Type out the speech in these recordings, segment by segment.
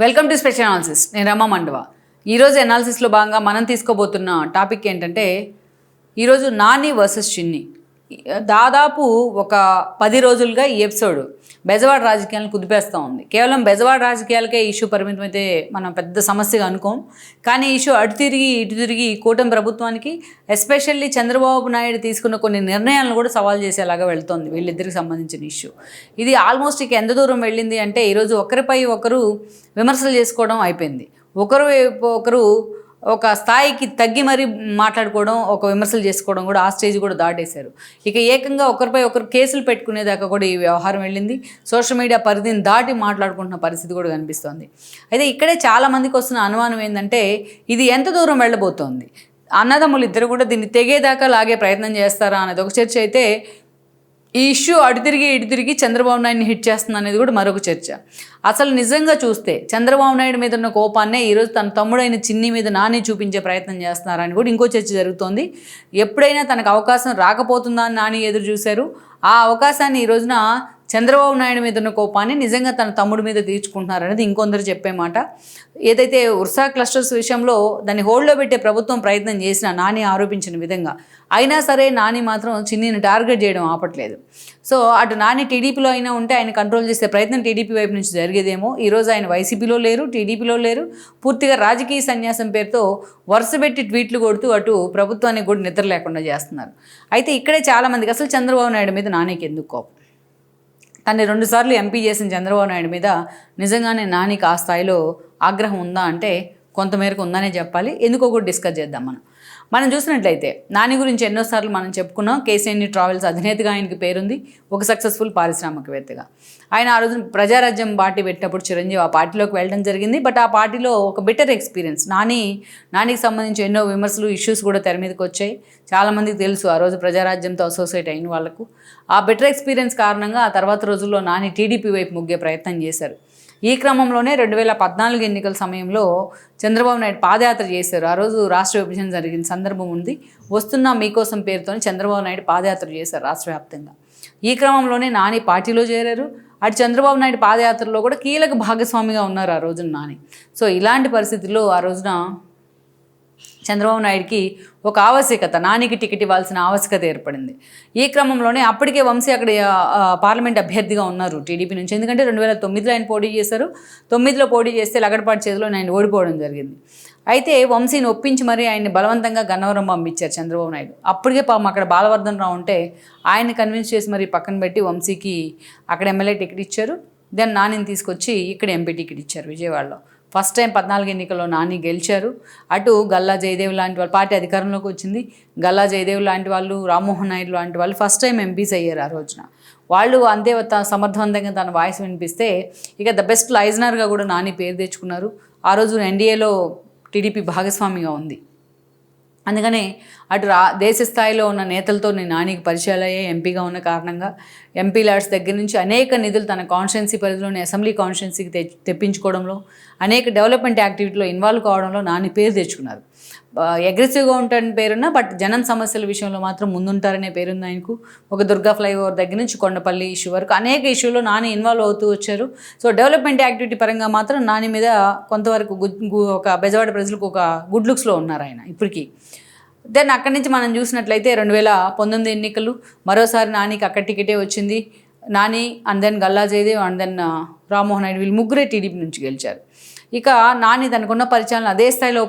Welcome to special analysis. నేను రమా మండవ. ఈరోజు అనాలిసిస్లో భాగంగా మనం తీసుకోబోతున్న టాపిక్ ఏంటంటే ఈరోజు నాని వర్సెస్ చిన్ని. దాదాపు ఒక 10 రోజులుగా ఈ ఎపిసోడ్ బెజవాడ రాజకీయాలను కుదిపేస్తూ ఉంది. కేవలం బెజవాడ రాజకీయాలకే ఇష్యూ పరిమితం అయితే మనం పెద్ద సమస్యగా అనుకోం. కానీ ఇష్యూ అటు తిరిగి ఇటు తిరిగి కూటమి ప్రభుత్వానికి, ఎస్పెషల్లీ చంద్రబాబు నాయుడు తీసుకున్న కొన్ని నిర్ణయాలను కూడా సవాల్ చేసేలాగా వెళ్తోంది వీళ్ళిద్దరికి సంబంధించిన ఇష్యూ. ఇది ఆల్మోస్ట్ ఇక ఎంత దూరం వెళ్ళింది అంటే ఈరోజు ఒకరిపై ఒకరు విమర్శలు చేసుకోవడం అయిపోయింది. ఒకరు ఒక స్థాయికి తగ్గి మరీ మాట్లాడుకోవడం, ఒక విమర్శలు చేసుకోవడం కూడా ఆ స్టేజ్ కూడా దాటేశారు. ఇక ఏకంగా ఒకరిపై ఒకరు కేసులు పెట్టుకునేదాకా కూడా ఈ వ్యవహారం వెళ్ళింది. సోషల్ మీడియా పరిధిని దాటి మాట్లాడుకుంటున్న పరిస్థితి కూడా కనిపిస్తోంది. అయితే ఇక్కడే చాలామందికి వస్తున్న అనుమానం ఏంటంటే ఇది ఎంత దూరం వెళ్ళబోతోంది, అన్నదమ్ములు ఇద్దరు కూడా దీన్ని తెగేదాకా లాగే ప్రయత్నం చేస్తారా అనేది ఒక చర్చ అయితే, ఈ ఇష్యూ అటు తిరిగి చంద్రబాబు నాయుడిని హిట్ చేస్తుంది అనేది కూడా మరొక చర్చ. అసలు నిజంగా చూస్తే చంద్రబాబు నాయుడు మీద ఉన్న కోపాన్నే ఈరోజు తన తమ్ముడైన చిన్ని మీద నాని చూపించే ప్రయత్నం చేస్తున్నారని కూడా ఇంకో చర్చ జరుగుతోంది. ఎప్పుడైనా తనకు అవకాశం రాకపోతుందా అని నాని ఎదురు చూశారు. ఆ అవకాశాన్ని ఈ రోజున చంద్రబాబు నాయుడు మీద ఉన్న కోపాన్ని నిజంగా తన తమ్ముడి మీద తీర్చుకుంటున్నారనేది ఇంకొందరు చెప్పే మాట. ఏదైతే ఉర్సా క్లస్టర్స్ విషయంలో దాన్ని హోల్డ్లో పెట్టే ప్రభుత్వం ప్రయత్నం చేసినా నాని ఆరోపించిన విధంగా, అయినా సరే నాని మాత్రం చిన్నిని టార్గెట్ చేయడం ఆపట్లేదు. సో అటు నాని టీడీపీలో అయినా ఉంటే ఆయన కంట్రోల్ చేసే ప్రయత్నం టీడీపీ వైపు నుంచి జరిగేదేమో. ఈరోజు ఆయన వైసీపీలో లేరు, టీడీపీలో లేరు. పూర్తిగా రాజకీయ సన్యాసం పేరుతో వరుసపెట్టి ట్వీట్లు కొడుతూ అటు ప్రభుత్వానికి కూడా నిద్ర లేకుండా చేస్తున్నారు. అయితే ఇక్కడే చాలామందికి అసలు చంద్రబాబు నాయుడు మీద నానికి ఎందుకు కోపం? తను 2 సార్లు ఎంపీ చేసిన చంద్రబాబు నాయుడు మీద నిజంగానే నానికి ఆ స్థాయిలో ఆగ్రహం ఉందా అంటే కొంతమేరకు ఉందనే చెప్పాలి. ఎందుకో కూడా డిస్కస్ చేద్దాం. మనం చూసినట్లయితే నాని గురించి ఎన్నోసార్లు మనం చెప్పుకున్నాం. కేసీఎన్ఈ ట్రావెల్స్ అధినేతగా ఆయనకి పేరుంది, ఒక సక్సెస్ఫుల్ పారిశ్రామికవేత్తగా. ఆయన ఆ రోజున ప్రజారాజ్యం పార్టీ పెట్టినప్పుడు చిరంజీవి ఆ పార్టీలోకి వెళ్ళడం జరిగింది. బట్ ఆ పార్టీలో ఒక బెటర్ ఎక్స్పీరియన్స్, నానికి సంబంధించి ఎన్నో విమర్శలు, ఇష్యూస్ కూడా తెర మీదకి వచ్చాయి. చాలామందికి తెలుసు ఆ రోజు ప్రజారాజ్యంతో అసోసియేట్ అయిన వాళ్ళకు. ఆ బెటర్ ఎక్స్పీరియన్స్ కారణంగా ఆ తర్వాత రోజుల్లో నాని టీడీపీ వైపు మొగ్గే ప్రయత్నం చేశారు. ఈ క్రమంలోనే 2014 ఎన్నికల సమయంలో చంద్రబాబు నాయుడు పాదయాత్ర చేశారు. ఆ రోజు రాష్ట్ర విభజన జరిగిన సందర్భం ఉంది. వస్తున్నా మీకోసం పేరుతో చంద్రబాబు నాయుడు పాదయాత్ర చేశారు రాష్ట్ర వ్యాప్తంగా. ఈ క్రమంలోనే నాని పార్టీలో చేరారు. అటు చంద్రబాబు నాయుడు పాదయాత్రలో కూడా కీలక భాగస్వామిగా ఉన్నారు ఆ రోజున నాని. సో ఇలాంటి పరిస్థితుల్లో ఆ రోజున చంద్రబాబు నాయుడికి ఒక ఆవశ్యకత, నానికి టికెట్ ఇవ్వాల్సిన ఆవశ్యకత ఏర్పడింది. ఈ క్రమంలోనే అప్పటికే వంశీ అక్కడ పార్లమెంట్ అభ్యర్థిగా ఉన్నారు టీడీపీ నుంచి. ఎందుకంటే 2009లో ఆయన పోటీ చేశారు. 9లో పోటీ చేస్తే లగడపాటి చేతిలో ఆయన ఓడిపోవడం జరిగింది. అయితే వంశీని ఒప్పించి మరీ ఆయన్ని బలవంతంగా గన్నవరం పంపించారు చంద్రబాబు నాయుడు. అప్పటికే పాపం అక్కడ బాలవర్ధన్ రావు ఉంటే ఆయన్ని కన్విన్స్ చేసి మరీ పక్కన పెట్టి వంశీకి అక్కడ ఎమ్మెల్యే టికెట్ ఇచ్చారు. దెన్ నానిని తీసుకొచ్చి ఇక్కడ ఎంపీ టికెట్ ఇచ్చారు విజయవాడలో. ఫస్ట్ టైం 14 ఎన్నికల్లో నాని గెలిచారు. అటు గల్లా జయదేవ్ లాంటి వాళ్ళు, పార్టీ అధికారంలోకి వచ్చింది. గల్లా జయదేవ్ లాంటి వాళ్ళు, రామ్మోహన్ నాయుడు లాంటి వాళ్ళు ఫస్ట్ టైం ఎంపీస్ అయ్యారు ఆ రోజున. వాళ్ళు అంతే సమర్థవంతంగా తన వాయిస్ వినిపిస్తే ఇక ద బెస్ట్ లైజనర్గా కూడా నాని పేరు తెచ్చుకున్నారు. ఆ రోజు ఎన్డీఏలో టీడీపీ భాగస్వామిగా ఉంది. అందుకనే అటు దేశ స్థాయిలో ఉన్న నేతలతో నానికి పరిచయాలు అయ్యాయి. ఎంపీగా ఉన్న కారణంగా ఎంపీ ల్యాడ్స్ దగ్గర నుంచి అనేక నిధులు తన కాన్స్టిట్యున్సీ పరిధిలోని అసెంబ్లీ కాన్స్టిట్యున్సీకి తెప్పించుకోవడంలో, అనేక డెవలప్మెంట్ యాక్టివిటీలో ఇన్వాల్వ్ కావడంలో నాని పేరు తెచ్చుకున్నారు. అగ్రెసివ్గా ఉంటారని పేరున్నా బట్ జనం సమస్యల విషయంలో మాత్రం ముందుంటారనే పేరుంది ఆయనకు. ఒక దుర్గా ఫ్లైఓవర్ దగ్గర నుంచి కొండపల్లి ఇష్యూ వరకు అనేక ఇష్యూలో నాని ఇన్వాల్వ్ అవుతూ వచ్చారు. సో డెవలప్మెంట్ యాక్టివిటీ పరంగా మాత్రం నాని మీద కొంతవరకు ఒక బెజవాడ ప్రజలకు ఒక గుడ్ లుక్స్లో ఉన్నారు ఆయన ఇప్పటికీ. దెన్ అక్కడి నుంచి మనం చూసినట్లయితే 2019 ఎన్నికలు మరోసారి నానికి అక్కడ టికెటే వచ్చింది. Nani and then Galla Jayadev and then Rammohan Naidu వీళ్ళు ముగ్గురే టీడీపీ నుంచి గెలిచారు. ఇక నాని తనకున్న పరిచయాలను అదే స్థాయిలో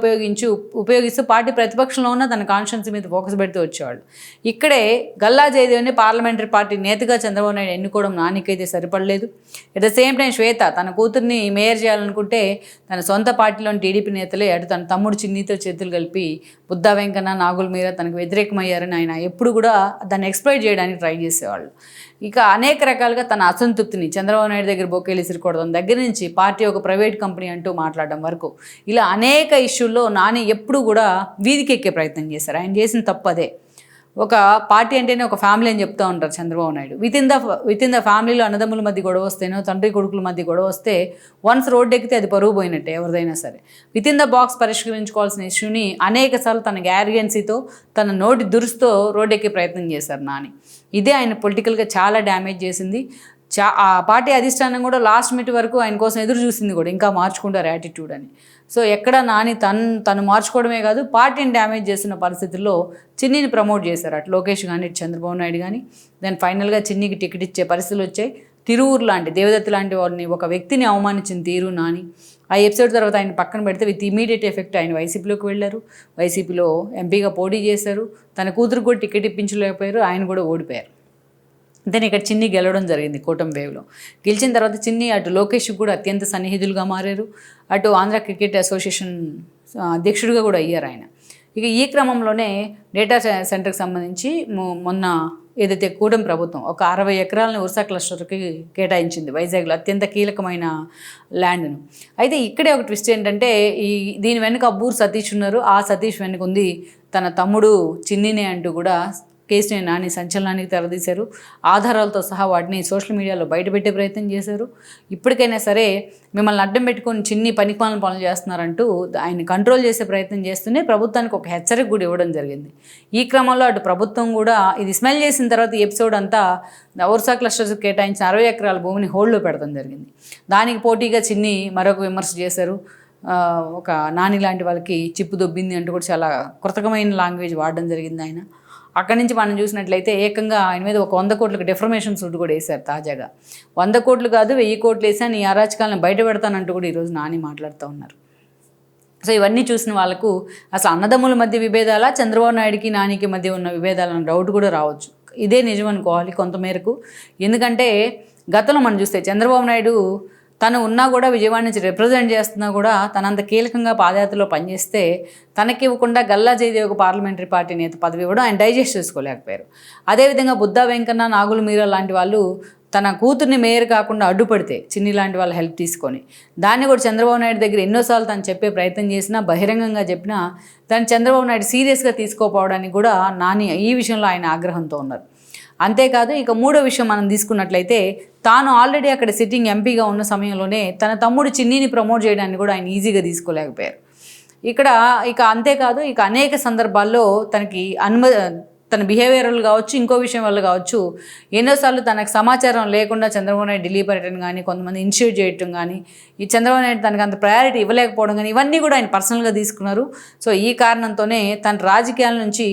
ఉపయోగిస్తూ పార్టీ ప్రతిపక్షంలో ఉన్న తన కాన్స్టిట్యున్సీ మీద ఫోకస్ పెడుతూ వచ్చేవాళ్ళు. ఇక్కడే గల్లా జయదేవ్ని పార్లమెంటరీ పార్టీ నేతగా చంద్రబాబు నాయుడు ఎన్నుకోవడం నానికైతే సరిపడలేదు. ఎట్ ద సేమ్ టైం శ్వేత తన కూతుర్ని మేయర్ చేయాలనుకుంటే తన సొంత పార్టీలోని టీడీపీ నేతలే అటు తన తమ్ముడు చిన్నితో చేతులు కలిపి బుద్దా వెంకన్న, నాగుల మీర తనకు వ్యతిరేకమయ్యారని ఆయన ఎప్పుడు కూడా దాన్ని ఎక్స్ప్లైట్ చేయడానికి ట్రై చేసేవాళ్ళు. ఇక అనేక రకాలుగా తన అసంతృప్తిని చంద్రబాబు నాయుడు దగ్గర బొకేలు ఇసిరుకోవడం దగ్గర నుంచి పార్టీ ఒక ప్రైవేట్ కంపెనీ అంటూ మాట్లాడడం వరకు ఇలా అనేక ఇష్యూల్లో నాని ఎప్పుడు కూడా వీధికి ఎక్కే ప్రయత్నం చేశారు. ఆయన చేసిన తప్పు అదే. ఒక పార్టీ అంటేనే ఒక ఫ్యామిలీ అని చెప్తూ ఉంటారు Chandrababu Naidu. With in the ఫ్యామిలీలో అన్నదమ్ముల మధ్య గొడవ వస్తేనో, తండ్రి కొడుకుల మధ్య గొడవ వస్తే వన్స్ రోడ్డు ఎక్కితే అది పరువు పోయినట్టే ఎవరిదైనా సరే. విత్ ఇన్ ద బాక్స్ పరిష్కరించుకోవాల్సిన ఇష్యూని అనేక సార్లు తన యారిగెన్సీతో, తన నోటి దురుసుతో రోడ్డు ఎక్కే ప్రయత్నం చేశారు నాని. ఇదే ఆయన పొలిటికల్గా చాలా డ్యామేజ్ చేసింది. ఆ పార్టీ అధిష్టానం కూడా లాస్ట్ మినిట్ వరకు ఆయన కోసం ఎదురు చూసింది కూడా, ఇంకా మార్చుకుంటారు యాటిట్యూడ్ అని. సో ఎక్కడ నాని తను మార్చుకోవడమే కాదు, పార్టీని డ్యామేజ్ చేస్తున్న పరిస్థితుల్లో చిన్నిని ప్రమోట్ చేశారు. అటు లోకేష్ కానీ ఇటు చంద్రబాబు నాయుడు కానీ. దాని ఫైనల్గా చిన్నికి టికెట్ ఇచ్చే పరిస్థితులు వచ్చాయి. తిరువురు లాంటి దేవదత్త లాంటి వారిని, ఒక వ్యక్తిని అవమానించిన తీరు నాని. ఆ ఎపిసోడ్ తర్వాత ఆయన పక్కన పెడితే విత్ ఇమీడియట్ ఎఫెక్ట్ ఆయన వైసీపీలోకి వెళ్ళారు. వైసీపీలో ఎంపీగా పోటీ చేశారు. తన కూతురు కూడా టికెట్ ఇప్పించలేకపోయారు. ఆయన కూడా ఓడిపోయారు. దెన్ ఇక్కడ చిన్ని గెలవడం జరిగింది కూటమి వేవ్లో. గెలిచిన తర్వాత చిన్ని అటు లోకేష్ కూడా అత్యంత సన్నిహితులుగా మారారు. అటు ఆంధ్ర క్రికెట్ అసోసియేషన్ అధ్యక్షుడిగా కూడా అయ్యారు ఆయన. ఇక ఈ క్రమంలోనే డేటా సెంటర్కి సంబంధించి మొన్న ఏదైతే కూటమి ప్రభుత్వం ఒక 60 ఎకరాలను ఉర్సా క్లస్టర్కి కేటాయించింది వైజాగ్లో, అత్యంత కీలకమైన ల్యాండ్ను. అయితే ఇక్కడే ఒక ట్విస్ట్ ఏంటంటే, దీని వెనుక అబ్బూరు సతీష్ ఉన్నారు. ఆ సతీష్ వెనుక ఉంది తన తమ్ముడు చిన్నినే అంటూ కూడా కేసుని నాని సంచలనానికి తెరదీశారు. ఆధారాలతో సహా వాటిని సోషల్ మీడియాలో బయటపెట్టే ప్రయత్నం చేశారు. ఇప్పటికైనా సరే మిమ్మల్ని అడ్డం పెట్టుకొని చిన్ని పనికిమాలిన పనులు చేస్తున్నారంటూ ఆయన కంట్రోల్ చేసే ప్రయత్నం చేస్తూనే ప్రభుత్వానికి ఒక హెచ్చరిక కూడా ఇవ్వడం జరిగింది. ఈ క్రమంలో అటు ప్రభుత్వం కూడా ఇది స్మెల్ చేసిన తర్వాత ఈ ఎపిసోడ్ అంతా ఉర్సా క్లస్టర్స్ కేటాయించిన 60 ఎకరాల భూమిని హోల్డ్లో పెడతాం జరిగింది. దానికి పోటీగా చిన్ని మరొక విమర్శ చేశారు. ఒక నాని లాంటి వాళ్ళకి చిప్పు దొబ్బింది అంటూ కూడా చాలా కృతకమైన లాంగ్వేజ్ వాడడం జరిగింది ఆయన. అక్కడి నుంచి మనం చూసినట్లయితే ఏకంగా ఆయన మీద ఒక 100 కోట్లకు డిఫర్మేషన్ సూట్ కూడా వేశారు తాజాగా. 100 కోట్లు కాదు 1000 కోట్లు వేసాను, ఈ అరాచకాలను బయట పెడతానంటూ కూడా ఈరోజు నాని మాట్లాడుతూ ఉన్నారు. సో ఇవన్నీ చూసిన వాళ్ళకు అసలు అన్నదమ్ముల మధ్య విభేదాలా, చంద్రబాబు నాయుడికి నానికి మధ్య ఉన్న విభేదాలన్న డౌట్ కూడా రావచ్చు. ఇదే నిజం అనుకోవాలి కొంతమేరకు. ఎందుకంటే గతంలో మనం చూస్తే చంద్రబాబు నాయుడు తను ఉన్నా కూడా విజయవాడ నుంచి రిప్రజెంట్ చేస్తున్నా కూడా తనంత కీలకంగా పాదయాత్రలో పనిచేస్తే తనకి ఇవ్వకుండా గల్లా జయదేవ్కు పార్లమెంటరీ పార్టీ నేత పదవి ఇవ్వడం ఆయన డైజెస్ట్ చేసుకోలేకపోయారు. అదేవిధంగా బుద్ధా వెంకన్న, నాగుల మీరా లాంటి వాళ్ళు తన కూతుర్ని మేయర్ కాకుండా అడ్డుపడితే చిన్ని లాంటి వాళ్ళ హెల్ప్ తీసుకొని దాన్ని కూడా చంద్రబాబు నాయుడు దగ్గర ఎన్నోసార్లు తను చెప్పే ప్రయత్నం చేసినా, బహిరంగంగా చెప్పినా దాన్ని చంద్రబాబు నాయుడు సీరియస్గా తీసుకోపోవడానికి కూడా నాని ఈ విషయంలో ఆయన ఆగ్రహంతో ఉన్నారు. అంతేకాదు ఇక మూడో విషయం మనం తీసుకున్నట్లయితే, తాను ఆల్రెడీ అక్కడ సిట్టింగ్ ఎంపీగా ఉన్న సమయంలోనే తన తమ్ముడు చిన్నిని ప్రమోట్ చేయడానికి కూడా ఆయన ఈజీగా తీసుకోలేకపోయారు. అంతేకాదు ఇక అనేక సందర్భాల్లో తనకి తన బిహేవియరల్ కావచ్చు, ఇంకో విషయం వల్ల కావచ్చు, ఎన్నోసార్లు తనకు సమాచారం లేకుండా చంద్రబాబు నాయుడు ఢిల్లీ పర్యటన కానీ, కొంతమంది ఇనిషియేట్ చేయటం కానీ, ఈ చంద్రబాబు నాయుడు తనకు అంత ప్రయారిటీ ఇవ్వలేకపోవడం కానీ, ఇవన్నీ కూడా ఆయన పర్సనల్గా తీసుకున్నారు. సో ఈ కారణంతోనే తన రాజకీయాల నుంచి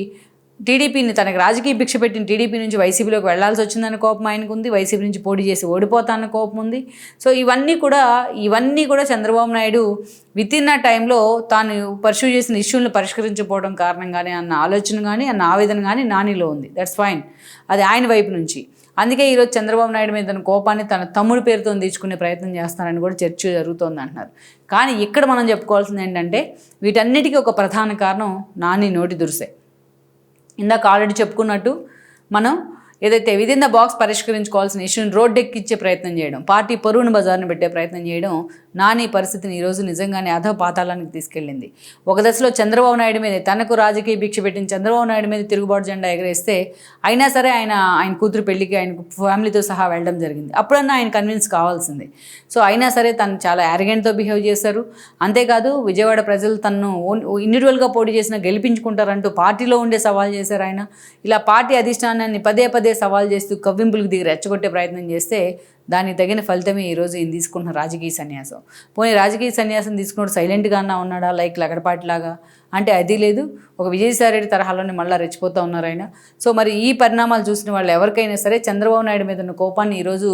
టీడీపీని, తనకు రాజకీయ భిక్ష పెట్టిన టీడీపీ నుంచి వైసీపీలోకి వెళ్లాల్సి వచ్చిందన్న కోపం ఆయనకు ఉంది. వైసీపీ నుంచి పోటీ చేసి ఓడిపోతాన్న కోపం ఉంది. సో ఇవన్నీ కూడా చంద్రబాబు నాయుడు విత్ ఇన్ ఆ టైంలో తాను పర్సూ చేసిన ఇష్యూలను పరిష్కరించకపోవడం కారణంగానే అన్న ఆలోచన కానీ, అన్న ఆవేదన కానీ నానిలో ఉంది. దట్స్ ఫైన్, అది ఆయన వైపు నుంచి. అందుకే ఈరోజు చంద్రబాబు నాయుడు మీద తన కోపాన్ని తన తమ్ముడి పేరుతో తీర్చుకునే ప్రయత్నం చేస్తారని కూడా చర్చ జరుగుతోంది అంటున్నారు. కానీ ఇక్కడ మనం చెప్పుకోవాల్సింది ఏంటంటే, వీటన్నిటికీ ఒక ప్రధాన కారణం నాని నోటి దురుసే. ఇందాక ఆల్రెడీ చెప్పుకున్నట్టు మనం ఏదైతే విదిన్ ద బాక్స్ పరిష్కరించుకోవాల్సిన ఇష్యూని రోడ్డెక్కిచ్చే ప్రయత్నం చేయడం, పార్టీ పరువును బజార్ని పెట్టే ప్రయత్నం చేయడం నాని పరిస్థితిని ఈరోజు నిజంగానే అధపాతాళానికి తీసుకెళ్ళింది. ఒక దశలో చంద్రబాబు నాయుడు మీద, తనకు రాజకీయ భిక్ష పెట్టిన చంద్రబాబు నాయుడు మీద తిరుగుబాటు జెండా ఎగరేస్తే అయినా సరే ఆయన కూతురు పెళ్లికి ఆయన ఫ్యామిలీతో సహా వెళ్ళడం జరిగింది. అప్పుడన్నా ఆయన కన్విన్స్ కావాల్సింది. సో అయినా సరే తను చాలా యారగెంట్తో బిహేవ్ చేశారు. అంతేకాదు విజయవాడ ప్రజలు తనను ఇండివిజువల్గా పోటీ చేసినా గెలిపించుకుంటారంటూ పార్టీలో ఉండే సవాల్ చేశారు ఆయన. ఇలా పార్టీ అధిష్టానాన్ని పదే పదే సవాల్ చేస్తూ కవ్వింపులకు దిగి రెచ్చగొట్టే ప్రయత్నం చేస్తే దానికి తగిన ఫలితమే ఈరోజు ఈయన తీసుకుంటున్న రాజకీయ సన్యాసం. పోనీ రాజకీయ సన్యాసం తీసుకున్నప్పుడు సైలెంట్గా అన్నా ఉన్నాడా, లైక్ లగడపాటిలాగా అంటే అది లేదు. ఒక విజయసాయిరెడ్డి తరహాలోనే మళ్ళీ రెచ్చిపోతూ ఉన్నారు ఆయన. సో మరి ఈ పరిణామాలు చూసిన వాళ్ళు ఎవరికైనా సరే చంద్రబాబు నాయుడు మీద ఉన్న కోపాన్ని ఈరోజు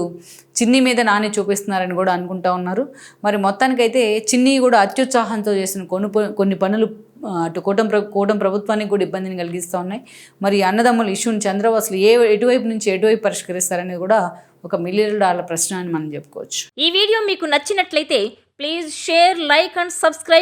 చిన్ని మీద నాని చూపిస్తున్నారని కూడా అనుకుంటా ఉన్నారు. మరి మొత్తానికైతే చిన్ని కూడా అత్యుత్సాహంతో చేసిన కొన్ని పనులు అటు కూటమి ప్రభుత్వానికి కూడా ఇబ్బందిని కలిగిస్తూ ఉన్నాయి. మరి అన్నదమ్ముల ఇష్యూని చంద్రబాబు అసలు ఎటువైపు నుంచి ఎటువైపు పరిష్కరిస్తారనేది కూడా ఒక $1 మిలియన్ ప్రశ్న అని మనం చెప్పుకోవచ్చు. ఈ వీడియో మీకు నచ్చినట్లయితే please share, like and subscribe.